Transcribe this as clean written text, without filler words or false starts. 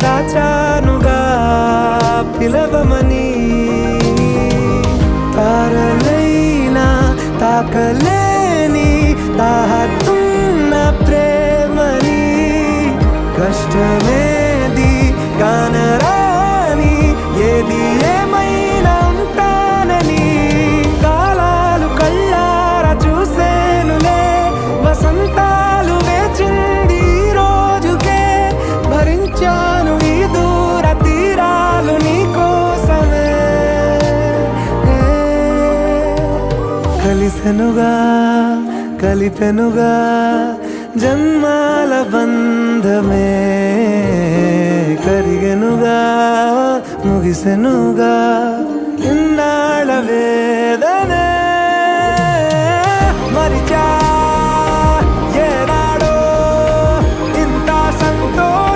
దాచానుగా పిలవమని. తారలైనా తాకలేని తాహతున్న ప్రేమని, కష్టమేది కానరాని ఏది ఏమైనా ఉంటానని. కాలాలు కళ్ళారా చూసేనులే, వసంతాలు వేచింది ఈ రోజుకే. భరించాను ఈ దూర తీరాలు నీ కోసమే. కలిసెనుగా కలిపెనుగా జన్మాల బంధమే, కరిగెనుగా ముగిసెనుగా